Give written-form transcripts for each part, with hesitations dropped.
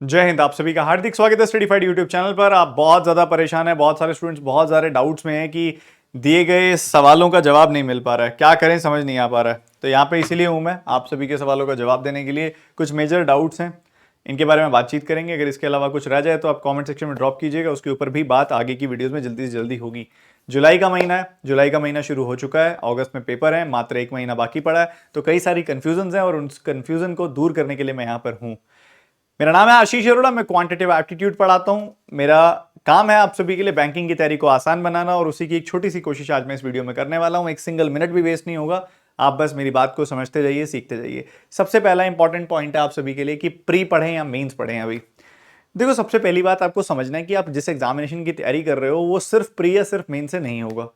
जय हिंद। आप सभी का हार्दिक स्वागत है स्टडीफाइड यूट्यूब चैनल पर। आप बहुत ज़्यादा परेशान हैं, बहुत सारे स्टूडेंट्स बहुत सारे डाउट्स में हैं कि दिए गए सवालों का जवाब नहीं मिल पा रहा है, क्या करें समझ नहीं आ पा रहा है। तो यहाँ पे इसीलिए हूँ मैं आप सभी के सवालों का जवाब देने के लिए। कुछ मेजर डाउट्स हैं, इनके बारे में बातचीत करेंगे। अगर इसके अलावा कुछ रह जाए तो आप कॉमेंट सेक्शन में ड्रॉप कीजिएगा, उसके ऊपर भी बात आगे की वीडियोज़ में जल्दी से जल्दी होगी। जुलाई का महीना है, जुलाई का महीना शुरू हो चुका है, अगस्त में पेपर है, मात्र 1 महीना बाकी पड़ा है। तो कई सारी कन्फ्यूजन हैं और उन कन्फ्यूजन को दूर करने के लिए मैं यहाँ पर हूँ। मेरा नाम है आशीष अरोड़ा, मैं क्वांटिटेटिव एप्टीट्यूड पढ़ाता हूं। मेरा काम है आप सभी के लिए बैंकिंग की तैयारी को आसान बनाना, और उसी की एक छोटी सी कोशिश आज मैं इस वीडियो में करने वाला हूं। एक सिंगल मिनट भी वेस्ट नहीं होगा, आप बस मेरी बात को समझते जाइए, सीखते जाइए। सबसे पहला इंपॉर्टेंट पॉइंट है आप सभी के लिए कि प्री पढ़ें या मेंस पढ़ें। अभी देखो, सबसे पहली बात आपको समझना है कि आप जिस एग्जामिनेशन की तैयारी कर रहे हो वो सिर्फ प्री या सिर्फ मेन से नहीं होगा।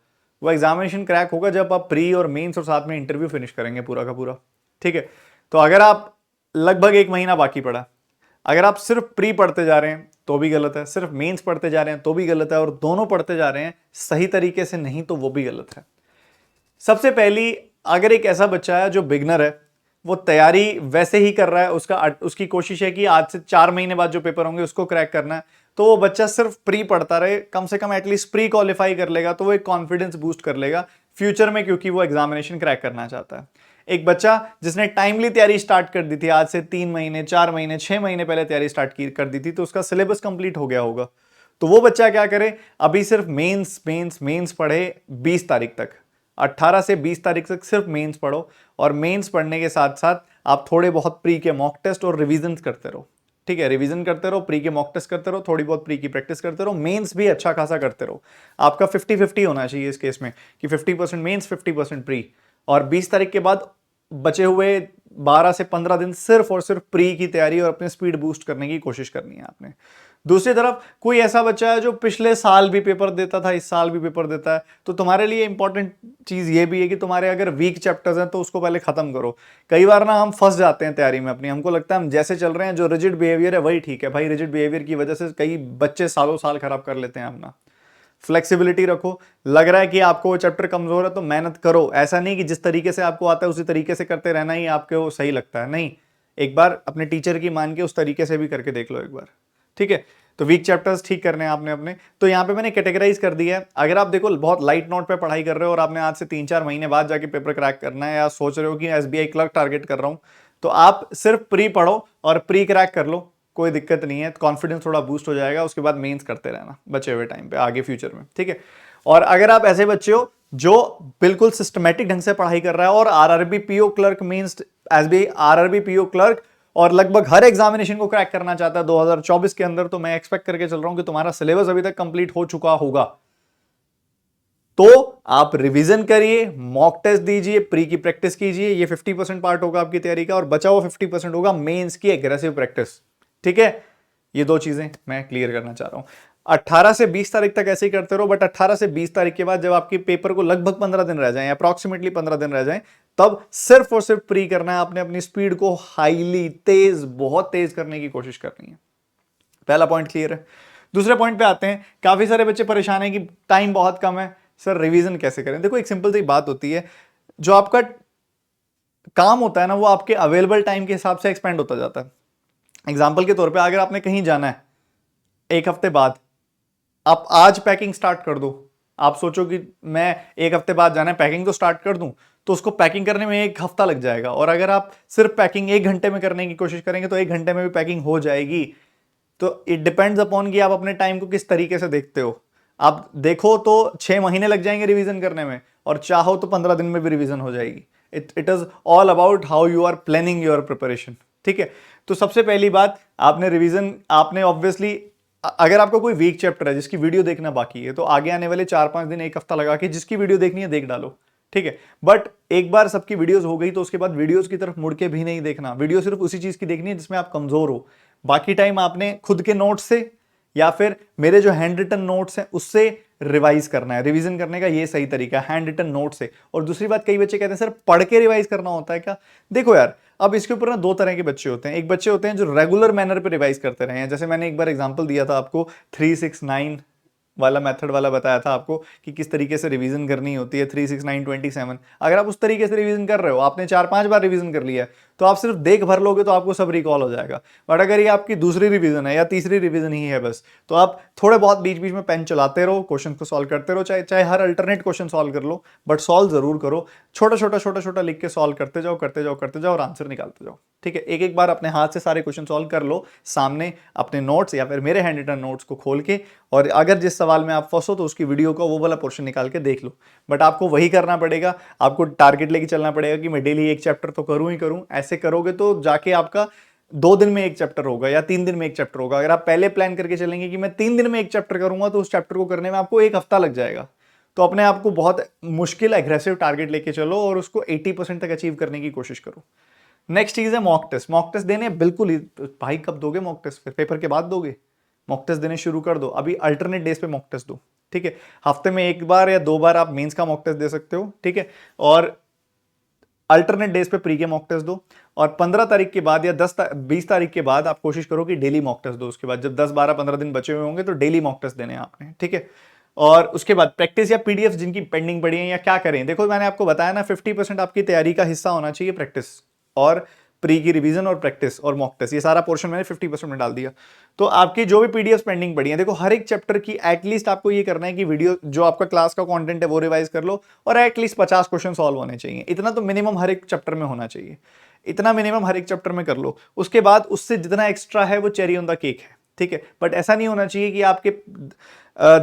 वो एग्जामिनेशन क्रैक होगा जब आप प्री और मेंस और साथ में इंटरव्यू फिनिश करेंगे पूरा का पूरा। ठीक है, तो अगर आप लगभग 1 महीना बाकी पड़ा, अगर आप सिर्फ प्री पढ़ते जा रहे हैं तो भी गलत है, सिर्फ मेंस पढ़ते जा रहे हैं तो भी गलत है, और दोनों पढ़ते जा रहे हैं सही तरीके से नहीं तो वो भी गलत है। सबसे पहली, अगर एक ऐसा बच्चा है जो बिगनर है, वो तैयारी वैसे ही कर रहा है, उसकी कोशिश है कि आज से 4 महीने बाद जो पेपर होंगे उसको क्रैक करना है, तो वो बच्चा सिर्फ प्री पढ़ता रहे, कम से कम एटलीस्ट प्री क्वालिफाई कर लेगा तो वो एक कॉन्फिडेंस बूस्ट कर लेगा फ्यूचर में, क्योंकि वो एग्जामिनेशन क्रैक करना चाहता है। एक बच्चा जिसने टाइमली तैयारी स्टार्ट कर दी थी, आज से 3 महीने 4 महीने 6 महीने पहले तैयारी कर दी थी, तो उसका सिलेबस कंप्लीट हो गया होगा। तो वो बच्चा क्या करे, अभी सिर्फ मेंस मेंस मेंस पढ़े 20 तारीख तक, 18 से 20 तारीख तक सिर्फ मेंस पढ़ो, और मेंस पढ़ने के साथ साथ आप थोड़े बहुत प्री के मॉक टेस्ट और रिवीजन करते रहो। ठीक है, रिवीजन करते रहो, प्री के मॉक टेस्ट करते रहो, थोड़ी बहुत प्री की प्रैक्टिस करते रहो, मेंस भी अच्छा खासा करते रहो। आपका 50-50 होना चाहिए इस केस में कि 50% मेंस 50% प्री। और 20 तारीख के बाद बचे हुए 12 से 15 दिन सिर्फ और सिर्फ प्री की तैयारी और अपने स्पीड बूस्ट करने की कोशिश करनी है आपने। दूसरी तरफ कोई ऐसा बच्चा है जो पिछले साल भी पेपर देता था, इस साल भी पेपर देता है, तो तुम्हारे लिए इंपॉर्टेंट चीज ये भी है कि तुम्हारे अगर वीक चैप्टर्स हैं तो उसको पहले खत्म करो। कई बार ना हम फंस जाते हैं तैयारी में अपनी, हमको लगता है हम जैसे चल रहे हैं, जो रिजिड बिहेवियर है वही ठीक है। भाई, रिजिड बिहेवियर की वजह से कई बच्चे सालों साल खराब कर लेते हैं अपना। फ्लेक्सिबिलिटी रखो, लग रहा है कि आपको वो चैप्टर कमजोर है तो मेहनत करो। ऐसा नहीं कि जिस तरीके से आपको आता है उसी तरीके से करते रहना ही आपको सही लगता है, नहीं। एक बार अपने टीचर की मान के उस तरीके से भी करके देख लो एक बार। ठीक है, तो वीक चैप्टर्स ठीक करने हैं आपने अपने। तो यहाँ पे मैंने कैटेगराइज कर दिया है। अगर आप देखो बहुत लाइट नोट पे पढ़ाई कर रहे हो और आपने आज से 3-4 महीने बाद जाके पेपर क्रैक करना है, या सोच रहे हो कि एसबीआई क्लर्क टारगेट कर रहा हूं, तो आप सिर्फ प्री पढ़ो और प्री क्रैक कर लो, कोई दिक्कत नहीं है। कॉन्फिडेंस थोड़ा बूस्ट हो जाएगा, उसके बाद मेंस करते रहना बचे हुए टाइम पे आगे फ्यूचर में। ठीक है, और अगर आप ऐसे बच्चे हो जो बिल्कुल सिस्टमेटिक ढंग से पढ़ाई कर रहा है और RRB PO clerk means SBI RRB PO clerk और लगभग हर एग्जामिनेशन को क्रैक करना चाहता है 2024 के अंदर, तो मैं एक्सपेक्ट करके चल रहा हूं कि तुम्हारा सिलेबस अभी तक कंप्लीट हो चुका होगा। तो आप रिवीजन करिए, मॉक टेस्ट दीजिए, प्री की प्रैक्टिस कीजिए, ये 50% पार्ट होगा आपकी तैयारी का, और बचा हुआ 50% होगा मेंस की एग्रेसिव प्रैक्टिस। ठीक है, ये दो चीजें मैं क्लियर करना चाह रहा हूं। 18 से 20 तारीख तक ऐसे ही करते रहो, बट 18 से 20 तारीख के बाद जब आपके पेपर को लगभग 15 दिन रह जाएं, अप्रॉक्सीमेटली 15 दिन रह जाएं, तब सिर्फ और सिर्फ प्री करना है आपने। अपनी स्पीड को हाईली तेज, बहुत तेज करने की कोशिश करनी है। पहला पॉइंट क्लियर है। दूसरे पॉइंट पे आते हैं। काफी सारे बच्चे परेशान हैं कि टाइम बहुत कम है, सर रिवीजन कैसे करें। देखो, एक सिंपल सी बात होती है, जो आपका काम होता है ना वो आपके अवेलेबल टाइम के हिसाब से एक्सपेंड होता जाता है। एग्जाम्पल के तौर पे अगर आपने कहीं जाना है 1 हफ्ते बाद, आप आज पैकिंग स्टार्ट कर दो। आप सोचो कि मैं 1 हफ्ते बाद जाना है, पैकिंग तो स्टार्ट कर दूं, तो उसको पैकिंग करने में 1 हफ्ता लग जाएगा। और अगर आप सिर्फ पैकिंग 1 घंटे में करने की कोशिश करेंगे तो 1 घंटे में भी पैकिंग हो जाएगी। तो इट डिपेंड्स अपॉन कि आप अपने टाइम को किस तरीके से देखते हो। आप देखो तो 6 महीने लग जाएंगे रिवीजन करने में, और चाहो तो 15 दिन में भी रिवीजन हो जाएगी। It is all about how you are planning your preparation. ठीक है, तो सबसे पहली बात, आपने रिवीजन, आपने ऑब्वियसली, अगर आपका कोई वीक चैप्टर है जिसकी वीडियो देखना बाकी है, तो आगे आने वाले 4-5 दिन 1 हफ्ता लगा के जिसकी वीडियो देखनी है देख डालो। ठीक है, बट एक बार सबकी वीडियोस हो गई तो उसके बाद वीडियोस की तरफ मुड़ के भी नहीं देखना। वीडियो सिर्फ उसी चीज की देखनी है जिसमें आप कमजोर हो। बाकी टाइम आपने खुद के नोट्स से या फिर मेरे जो हैंड रिटन नोट्स हैं उससे रिवाइज करना है। रिवीजन करने का ये सही तरीका है, हैंड रिटन नोट से। और दूसरी बात, कई बच्चे कहते हैं सर पढ़ के रिवाइज करना होता है क्या। देखो यार, अब इसके ऊपर ना 2 तरह के बच्चे होते हैं। एक बच्चे होते हैं जो रेगुलर मैनर पे रिवाइज करते रहे हैं, जैसे मैंने एक बार एग्जांपल दिया था आपको 3-6-9 वाला मेथड वाला बताया था आपको कि किस तरीके से रिवीजन करनी होती है, 3-6-9-27। अगर आप उस तरीके से रिवीजन कर रहे हो, आपने 4-5 बार रिवीजन कर लिया है, तो आप सिर्फ देख भर लोगे तो आपको सब रिकॉल हो जाएगा। बट अगर ये आपकी दूसरी रिवीजन है या तीसरी रिवीजन ही है बस, तो आप थोड़े बहुत बीच बीच में पेन चलाते रहो, क्वेश्चन को सॉल्व करते रहो, चाहे चाहे हर अल्टरनेट क्वेश्चन सॉल्व कर लो, बट सॉल्व जरूर करो। छोटा छोटा छोटा छोटा लिख के सॉल्व करते जाओ करते जाओ करते जाओ और आंसर निकालते जाओ। ठीक है, एक एक बार अपने हाथ से सारे क्वेश्चन सॉल्व कर लो सामने अपने नोट्स या फिर मेरे हैंड रिटन नोट्स को खोल के, और अगर जिस सवाल में आप फंसो तो उसकी वीडियो का वो वाला पोर्शन निकाल के देख लो। बट आपको वही करना पड़ेगा, आपको टारगेट लेके चलना पड़ेगा कि मैं डेली एक चैप्टर तो करूं ही करूं। ऐसे करोगे तो जाके आपका 2 दिन में एक चैप्टर होगा या 3 दिन में एक चैप्टर होगा। अगर आप पहले प्लान करके चलेंगे कि मैं 3 दिन में एक चैप्टर करूंगा, तो उस चैप्टर को करने में आपको 1 हफ्ता लग जाएगा। तो अपने आप को बहुत मुश्किल एग्रेसिव टारगेट लेके चलो और उसको 80% तक अचीव करने की कोशिश करो। नेक्स्ट चीज है मॉक टेस्ट। मॉक टेस्ट देने बिल्कुल ही, भाई कब दोगे मॉक टेस्ट? फिर पेपर के बाद दोगे? मॉक टेस्ट देने शुरू कर दो, अभी अल्टरनेट डेज पे मॉक टेस्ट दो। ठीक है, हफ्ते में 1 बार या 2 बार आप मेंस का मॉक टेस्ट दे सकते हो। ठीक है, और अल्टरनेट डेज पे प्री के मॉक टेस्ट दो, और 15 तारीख के बाद या 20 तारीख के बाद आप कोशिश करो कि डेली मॉक टेस्ट दो। उसके बाद जब 10 12 15 दिन बचे हुए होंगे तो डेली मॉक टेस्ट देने हैं आपने। ठीक है, और उसके बाद प्रैक्टिस या पीडीएफ जिनकी पेंडिंग पड़ी है या क्या करें, देखो मैंने आपको बताया ना 50% आपकी तैयारी का हिस्सा होना चाहिए प्रैक्टिस और प्री की रिवीजन और प्रैक्टिस और मॉक टेस्ट। ये सारा पोर्शन मैंने 50% में डाल दिया। तो आपकी जो भी पीडीएफ पेंडिंग पड़ी है, देखो हर एक चैप्टर की एटलीस्ट आपको ये करना है कि वीडियो जो आपका क्लास का कंटेंट है वो रिवाइज कर लो, और एटलीस्ट 50 क्वेश्चन सॉल्व होने चाहिए। इतना तो मिनिमम हर एक चैप्टर में होना चाहिए, इतना मिनिमम हर एक चैप्टर में कर लो। उसके बाद उससे जितना एक्स्ट्रा है वो चेरी ऑन द केक है। ठीक है, बट ऐसा नहीं होना चाहिए कि आपके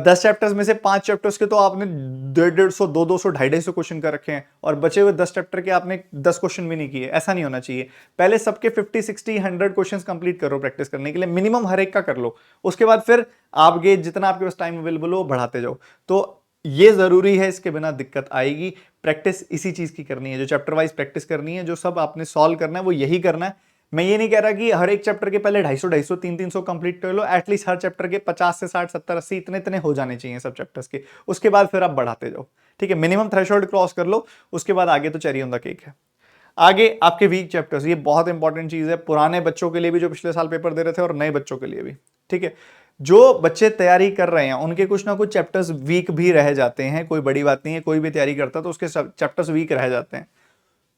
10 चैप्टर्स में से 5 चैप्टर्स के तो आपने 150 200 250 क्वेश्चन कर रखे हैं, और बचे हुए 10 चैप्टर के आपने 10 क्वेश्चन भी नहीं किए। ऐसा नहीं होना चाहिए। पहले सबके 50 60 100 क्वेश्चंस कंप्लीट करो प्रैक्टिस करने के लिए, मिनिमम हर एक का कर लो। उसके बाद फिर आपके जितना आपके पास टाइम अवेलेबल हो बढ़ाते जाओ। तो ये जरूरी है, इसके बिना दिक्कत आएगी। प्रैक्टिस इसी चीज की करनी है, जो चैप्टर वाइज प्रैक्टिस करनी है, जो सब आपने सॉल्व करना है वो यही करना है। मैं ये नहीं कह रहा कि हर एक चैप्टर के पहले 250 300 कंप्लीट कर लो। एटलीस्ट हर चैप्टर के 50 से 60 70 80 इतने इतने हो जाने चाहिए सब चैप्टर्स के। उसके बाद फिर आप बढ़ाते जाओ। ठीक है, मिनिमम थ्रेशोल्ड क्रॉस कर लो, उसके बाद आगे तो चेरी ऑन द केक है। आगे आपके वीक चैप्टर्स, ये बहुत इंपॉर्टेंट चीज है, पुराने बच्चों के लिए भी जो पिछले साल पेपर दे रहे थे और नए बच्चों के लिए भी। ठीक है, जो बच्चे तैयारी कर रहे हैं उनके कुछ ना कुछ चैप्टर्स वीक भी रह जाते हैं, कोई बड़ी बात नहीं है। कोई भी तैयारी करता है तो उसके चैप्टर्स वीक रह जाते हैं।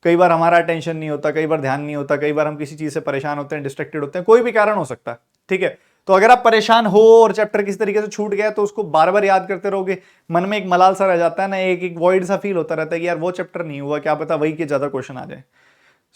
कई बार हमारा अटेंशन नहीं होता, कई बार ध्यान नहीं होता, कई बार हम किसी चीज से परेशान होते हैं, डिस्ट्रैक्टेड होते हैं, कोई भी कारण हो सकता है। ठीक है, तो अगर आप परेशान हो और चैप्टर किसी तरीके से छूट गया तो उसको बार बार याद करते रहोगे, मन में एक मलाल सा रह जाता है ना, एक वॉइड सा फील होता रहता है कि यार वो चैप्टर नहीं हुआ, क्या पता वही के ज्यादा क्वेश्चन आ जाए।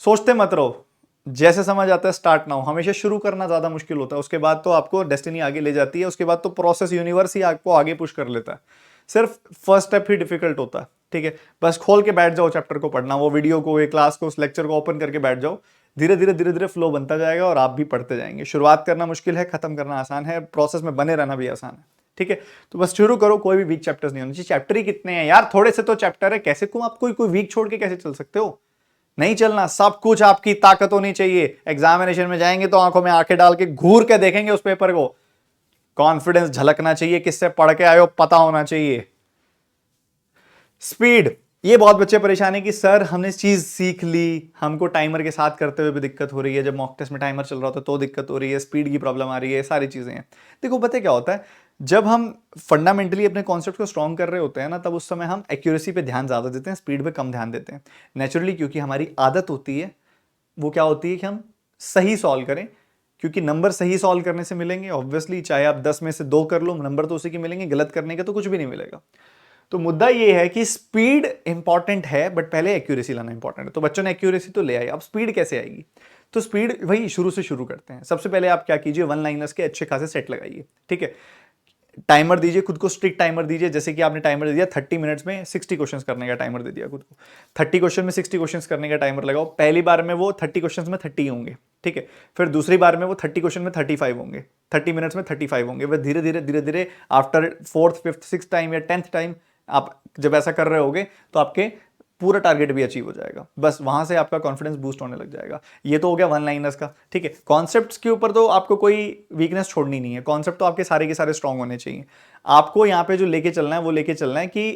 सोचते मत रहो, जैसे समझ आता है स्टार्ट ना हो। हमेशा शुरू करना ज्यादा मुश्किल होता है, उसके बाद तो आपको डेस्टिनी आगे ले जाती है, उसके बाद तो प्रोसेस यूनिवर्स ही आपको आगे पुश कर लेता है। सिर्फ फर्स्ट स्टेप ही डिफिकल्ट होता है। ठीक है, बस खोल के बैठ जाओ चैप्टर को पढ़ना, वो वीडियो को, ये क्लास को, उस लेक्चर को ओपन करके बैठ जाओ। धीरे धीरे धीरे धीरे फ्लो बनता जाएगा और आप भी पढ़ते जाएंगे। शुरुआत करना मुश्किल है, खत्म करना आसान है, प्रोसेस में बने रहना भी आसान है। ठीक है, तो बस शुरू करो। कोई भी वीक चैप्टर्स नहीं होने चाहिए। चैप्टर ही कितने हैं यार, थोड़े से तो चैप्टर है, कैसे को आप कोई वीक छोड़ के कैसे चल सकते हो? नहीं चलना, सब कुछ आपकी ताकत होनी चाहिए। एग्जामिनेशन में जाएंगे तो आंखों में आंखें डाल के घूर के देखेंगे उस पेपर को। कॉन्फिडेंस झलकना चाहिए, किससे पढ़ के आए हो पता होना चाहिए। स्पीड, ये बहुत बच्चे परेशान है कि सर हमने चीज सीख ली, हमको टाइमर के साथ करते हुए भी दिक्कत हो रही है, जब मॉक टेस्ट में टाइमर चल रहा होता तो दिक्कत हो रही है, स्पीड की प्रॉब्लम आ रही है, सारी चीजें हैं। देखो पता क्या होता है, जब हम फंडामेंटली अपने कॉन्सेप्ट को स्ट्रॉन्ग कर रहे होते हैं ना, तब उस समय हम एक्यूरेसी पे ध्यान ज्यादा देते हैं, स्पीड पे कम ध्यान देते हैं नेचुरली, क्योंकि हमारी आदत होती है, वो क्या होती है कि हम सही सॉल्व करें, क्योंकि नंबर सही सॉल्व करने से मिलेंगे ऑब्वियसली। चाहे आप 10 में से 2 कर लो, नंबर तो उसी के मिलेंगे, गलत करने का तो कुछ भी नहीं मिलेगा। तो मुद्दा ये है कि स्पीड इंपॉर्टेंट है, बट पहले एक्यूरेसी लाना इंपॉर्टेंट है। तो बच्चों ने एक्यूरेसी तो ले आई, अब स्पीड कैसे आएगी? तो स्पीड वही शुरू से शुरू करते हैं। सबसे पहले आप क्या कीजिए, 1 लाइनर्स के अच्छे खासे सेट लगाइए। ठीक है, टाइमर दीजिए खुद को, स्ट्रिक्ट टाइमर दीजिए। जैसे कि आपने टाइमर दे दिया 30 मिनट्स में 60 क्वेश्चंस करने का टाइमर दे दिया खुद को, 30 क्वेश्चन में 60 क्वेश्चंस करने का टाइमर लगाओ। पहली बार में वो 30 क्वेश्चंस में 30 होंगे। ठीक है, फिर दूसरी बार में वो 30 क्वेश्चन में 35 होंगे, 30 मिनट्स में 35 होंगे। वह धीरे धीरे धीरे धीरे after 4th 5th 6th time या 10th टाइम आप जब ऐसा कर रहे होगे तो आपके पूरा टारगेट भी अचीव हो जाएगा। बस वहां से आपका कॉन्फिडेंस बूस्ट होने लग जाएगा। ये तो हो गया 1 लाइनर्स का। ठीक है, कॉन्सेप्ट्स के ऊपर तो आपको कोई वीकनेस छोड़नी नहीं है, कॉन्सेप्ट तो आपके सारे के सारे स्ट्रांग होने चाहिए। आपको यहाँ पे जो लेके चलना है वो लेके चलना है कि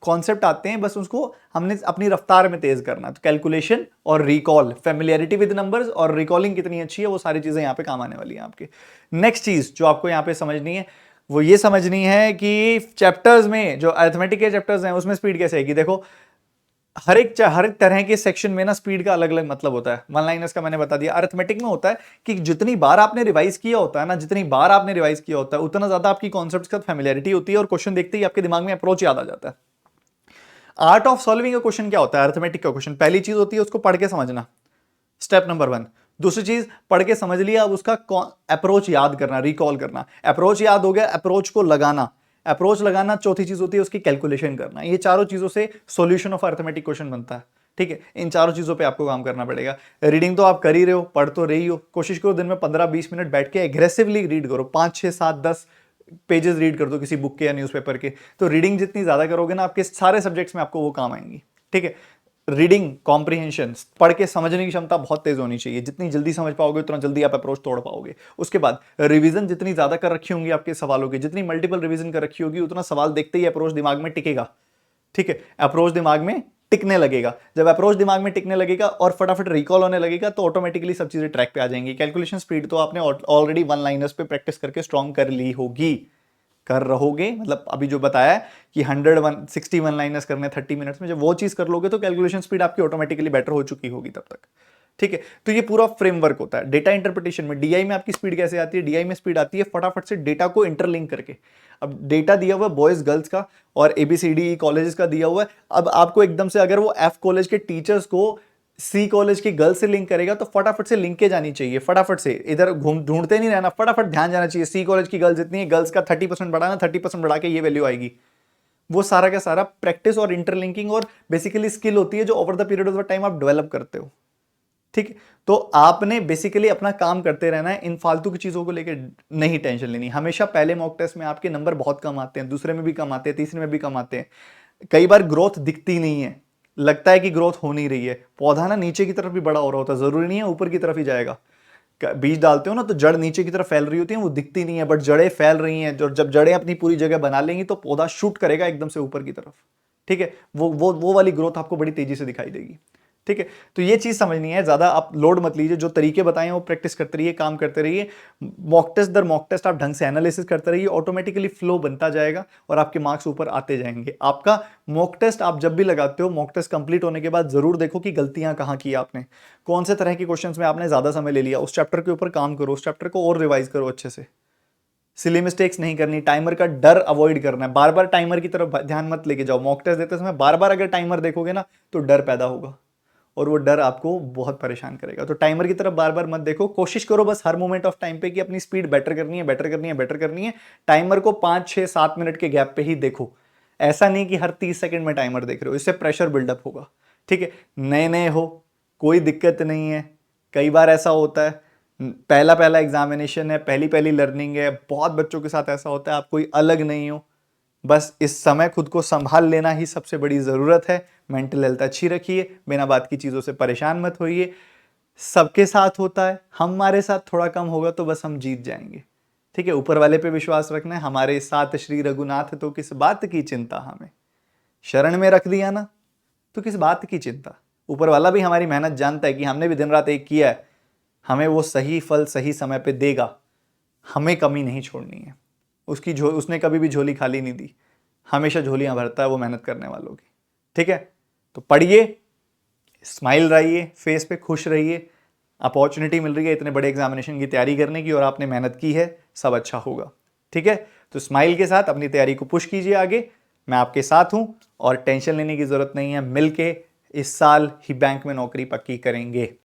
कॉन्सेप्ट आते हैं, बस उसको हमने अपनी रफ्तार में तेज करना है। तो कैलकुलेशन और रिकॉल, फेमिलियरिटी विद नंबर्स और रिकॉलिंग कितनी अच्छी है, वो सारी चीजें यहाँ पे काम आने वाली है आपके। नेक्स्ट चीज जो आपको यहाँ पे समझनी है वो ये समझनी है कि चैप्टर्स में जो अरिथमेटिक के चैप्टर्स हैं उसमें स्पीड कैसे आएगी। देखो हर एक तरह के सेक्शन में ना स्पीड का अलग अलग मतलब होता है। वन लाइनर्स का मैंने बता दिया। अरिथमेटिक में होता है कि जितनी बार आपने रिवाइज किया होता है ना, जितनी बार आपने रिवाइज किया होता है उतना ज्यादा आपकी कॉन्सेप्ट्स का फैमिलियरिटी होती है और क्वेश्चन देखते ही आपके दिमाग में अप्रोच याद आ जाता है। आर्ट ऑफ सॉल्विंग का क्वेश्चन क्या होता है? अरिथमेटिक का क्वेश्चन पहली चीज होती है उसको पढ़ के समझना, स्टेप नंबर 1। दूसरी चीज, पढ़ के समझ लिया, अब उसका अप्रोच याद करना, रिकॉल करना। अप्रोच याद हो गया, अप्रोच को लगाना, अप्रोच लगाना। चौथी चीज होती है उसकी कैलकुलेशन करना। ये चारों चीजों से सॉल्यूशन ऑफ अरिथमेटिक क्वेश्चन बनता है। ठीक है, इन चारों चीजों पे आपको काम करना पड़ेगा। रीडिंग तो आप कर ही रहे हो, पढ़ तो रही हो, कोशिश करो दिन में 15-20 मिनट बैठ के एग्रेसिवली रीड करो। 5, 6, 7, 10 पेजेस रीड कर दो किसी बुक के या न्यूज़पेपर के। तो रीडिंग जितनी ज्यादा करोगे ना, आपके सारे सब्जेक्ट्स में आपको वो काम आएंगी। ठीक है, रीडिंग कॉम्प्रिहेंशन, पढ़ के समझने की क्षमता बहुत तेज होनी चाहिए। जितनी जल्दी समझ पाओगे उतना जल्दी आप अप्रोच तोड़ पाओगे। उसके बाद रिवीजन जितनी ज्यादा कर रखी होंगी आपके सवालों की, जितनी मल्टीपल रिवीजन कर रखी होगी, उतना सवाल देखते ही अप्रोच दिमाग में टिकेगा। ठीक है, अप्रोच दिमाग में टिकने लगेगा। जब अप्रोच दिमाग में टिकने लगेगा और फटाफट रिकॉल होने लगेगा तो ऑटोमेटिकली सब चीजें ट्रैक पे आ जाएंगी। कैलकुलेशन स्पीड तो आपने ऑलरेडी वन लाइनर्स पे प्रैक्टिस करके स्ट्रॉन्ग कर ली होगी, कर रहोगे। मतलब अभी जो बताया कि 161 लाइनर्स करने 30 मिनट्स में, जब वो चीज कर लोगे तो कैलकुलेशन स्पीड आपकी ऑटोमेटिकली बेटर हो चुकी होगी तब तक। ठीक है, तो ये पूरा फ्रेमवर्क होता है। डेटा इंटरप्रिटेशन में डीआई में आपकी स्पीड कैसे आती है? डीआई में स्पीड आती है फटाफट से डेटा को इंटरलिंक करके। अब डेटा दिया हुआ है बॉयज गर्ल्स का और एबीसीडी कॉलेजेस का दिया हुआ है। अब आपको एकदम से अगर वो एफ कॉलेज के टीचर्स को सी कॉलेज की गर्ल्स से लिंक करेगा तो फटाफट से लिंकेज आनी चाहिए। फटाफट से इधर घूम ढूंढते नहीं रहना, फटाफट ध्यान जाना चाहिए। सी कॉलेज की गर्ल्स जितनी है, गर्ल्स का 30% बढ़ाना, 30% बढ़ा के ये वैल्यू आएगी। वो सारा का सारा प्रैक्टिस और इंटरलिंकिंग और बेसिकली स्किल होती है जो over the period of time आप डेवलप करते हो। ठीक है, तो आपने बेसिकली अपना काम करते रहना है। इन फालतू की चीजों को लेकर नहीं टेंशन लेनी। हमेशा पहले मॉक टेस्ट में आपके नंबर बहुत कम आते हैं, दूसरे में भी कम आते हैं, तीसरे में भी कम आते हैं। कई बार ग्रोथ दिखती नहीं है, लगता है कि ग्रोथ हो नहीं रही है। पौधा ना नीचे की तरफ भी बड़ा हो रहा होता है, जरूरी नहीं है ऊपर की तरफ ही जाएगा। बीज डालते हो ना तो जड़ नीचे की तरफ फैल रही होती है, वो दिखती नहीं है, बट जड़ें फैल रही हैं। जब जड़ें अपनी पूरी जगह बना लेंगी तो पौधा शूट करेगा एकदम से ऊपर की तरफ। ठीक है, वो वाली ग्रोथ आपको बड़ी तेजी से दिखाई देगी। ठीक है, तो ये चीज समझनी है। ज्यादा आप लोड मत लीजिए, जो तरीके बताए हैं वो प्रैक्टिस करते रहिए, काम करते रहिए। मॉक टेस्ट दर मॉक टेस्ट आप ढंग से एनालिसिस करते रहिए, ऑटोमेटिकली फ्लो बनता जाएगा और आपके मार्क्स ऊपर आते जाएंगे। आपका मॉक टेस्ट आप जब भी लगाते हो, मॉक टेस्ट कंप्लीट होने के बाद जरूर देखो कि गलतियां कहाँ की आपने, कौन से तरह के क्वेश्चंस में आपने ज्यादा समय ले लिया। उस चैप्टर के ऊपर काम करो, उस चैप्टर को और रिवाइज करो अच्छे से। सिली मिस्टेक्स नहीं करनी, टाइमर का डर अवॉइड करना है। बार बार टाइमर की तरफ ध्यान मत लेके जाओ। मॉक टेस्ट देते समय बार बार अगर टाइमर देखोगे ना तो डर पैदा होगा और वो डर आपको बहुत परेशान करेगा। तो टाइमर की तरफ बार बार मत देखो। कोशिश करो बस हर मोमेंट ऑफ टाइम पे कि अपनी स्पीड बेटर करनी है, बेटर करनी है, बेटर करनी है। टाइमर को 5, 6, 7 मिनट के गैप पे ही देखो। ऐसा नहीं कि हर 30 सेकंड में टाइमर देख रहे हो, इससे प्रेशर बिल्डअप होगा। ठीक है, नए नए हो, कोई दिक्कत नहीं है। कई बार ऐसा होता है, पहला पहला एग्जामिनेशन है, पहली पहली लर्निंग है, बहुत बच्चों के साथ ऐसा होता है। आप कोई अलग नहीं हो, बस इस समय खुद को संभाल लेना ही सबसे बड़ी ज़रूरत है। मेंटल हेल्थ अच्छी रखिए, बिना बात की चीज़ों से परेशान मत होइए। सबके साथ होता है, हमारे साथ थोड़ा कम होगा तो बस हम जीत जाएंगे। ठीक है, ऊपर वाले पे विश्वास रखना है। हमारे साथ श्री रघुनाथ तो किस बात की चिंता, हमें शरण में रख दिया ना तो किस बात की चिंता। ऊपर वाला भी हमारी मेहनत जानता है कि हमने भी दिन रात एक किया है, हमें वो सही फल सही समय पे देगा। हमें कमी नहीं छोड़नी है। उसने कभी भी झोली खाली नहीं दी, हमेशा झोलियां भरता है वो मेहनत करने वालों की। ठीक है, तो पढ़िए, स्माइल रहिए, फेस पे खुश रहिए। अपॉर्चुनिटी मिल रही है इतने बड़े एग्जामिनेशन की तैयारी करने की और आपने मेहनत की है, सब अच्छा होगा। ठीक है, तो स्माइल के साथ अपनी तैयारी को पुश कीजिए आगे। मैं आपके साथ हूं और टेंशन लेने की जरूरत नहीं है। मिलके इस साल ही बैंक में नौकरी पक्की करेंगे।